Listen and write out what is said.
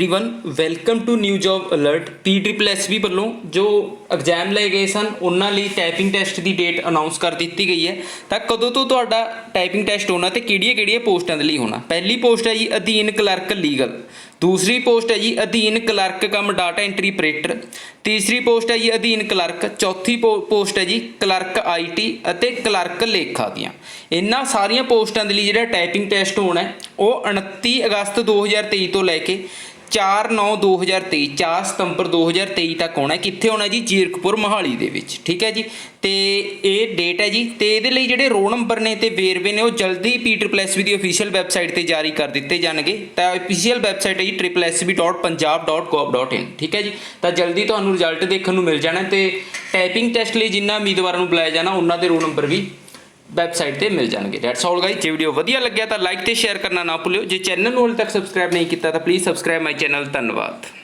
Everyone welcome to new job alert PSSB ਵੱਲੋਂ जो exam ਲਏ ਗਏ ਸਨ ਉਹਨਾਂ ਲਈ ਟਾਈਪਿੰਗ ਟੈਸਟ ਦੀ ਡੇਟ ਅਨਾਉਂਸ ਕਰ ਦਿੱਤੀ ਗਈ ਹੈ ਤਾਂ ਕਦੋਂ ਤੋਂ ਤੁਹਾਡਾ ਟਾਈਪਿੰਗ ਟੈਸਟ ਹੋਣਾ ਤੇ ਕਿਹੜੀਆਂ-ਕਿਹੜੀਆਂ ਪੋਸਟਾਂ ਦੇ ਲਈ ਹੋਣਾ। ਪਹਿਲੀ ਪੋਸਟ ਹੈ ਜੀ ਅਧੀਨ ਕਲਰਕ ਲੀਗਲ, दूसरी पोस्ट है जी अधीन क्लर्क कम डाटा एंट्री ऑपरेटर, तीसरी पोस्ट है जी अधीन क्लर्क, चौथी पोस्ट है जी क्लर्क IT ਅਤੇ क्लर्क लेखा ਦੀਆਂ। ਇਹਨਾਂ ਸਾਰੀਆਂ ਪੋਸਟਾਂ ਦੇ ਲਈ ਜਿਹੜਾ ਟਾਈਪਿੰਗ ਟੈਸਟ ਹੋਣਾ ਹੈ ਉਹ 29 ਅਗਸਤ 2023 ਤੋਂ ਲੈ ਕੇ 4/9/2023 4 ਸਤੰਬਰ 2023 ਤੱਕ ਹੋਣਾ। ਕਿੱਥੇ ਹੋਣਾ ਜੀ? ਜੀਰਕਪੁਰ ਮੋਹਾਲੀ ਦੇ ਵਿੱਚ। ਠੀਕ ਹੈ ਜੀ, ਤੇ ਇਹ ਡੇਟ ਹੈ ਜੀ। ਤੇ ਇਹਦੇ ਲਈ ਜਿਹੜੇ ਰੋਲ ਨੰਬਰ ਨੇ ਤੇ ਵੇਰਵੇ ਨੇ ਉਹ ਜਲਦੀ PSSB ਦੀ ਅਫੀਸ਼ੀਅਲ ਵੈਬਸਾਈਟ ਤੇ ਜਾਰੀ ਕਰ ਦਿੱਤੇ ਜਾਣਗੇ। ਤਾਂ ਅਫੀਸ਼ੀਅਲ ਵੈਬਸਾਈਟ ਹੈ ਜੀ www.punjab.gov.in। ਠੀਕ ਹੈ ਜੀ, ਤਾਂ ਜਲਦੀ ਤੁਹਾਨੂੰ ਰਿਜ਼ਲਟ ਦੇਖਣ ਨੂੰ ਮਿਲ ਜਾਣਾ ਤੇ ਟਾਈਪਿੰਗ ਟੈਸਟ ਲਈ ਜਿੰਨਾ ਉਮੀਦਵਾਰਾਂ ਨੂੰ ਬੁਲਾਇਆ ਜਾਣਾ ਉਹਨਾਂ ਦੇ ਰੋਲ ਨੰਬਰ ਵੀ ਵੈਬਸਾਈਟ ਤੇ ਮਿਲ ਜਾਣਗੇ। That's all guys. ਜੇ ਵੀਡੀਓ ਵਧੀਆ ਲੱਗਿਆ ਤਾਂ ਲਾਈਕ ਤੇ ਸ਼ੇਅਰ ਕਰਨਾ ਨਾ ਭੁੱਲਿਓ। ਜੇ ਚੈਨਲ ਨੂੰ ਹਾਲੇ ਤੱਕ ਸਬਸਕ੍ਰਾਈਬ ਨਹੀਂ ਕੀਤਾ ਤਾਂ ਪਲੀਜ਼ ਸਬਸਕ੍ਰਾਈਬ ਮਾਈ ਚੈਨਲ। ਧੰਨਵਾਦ।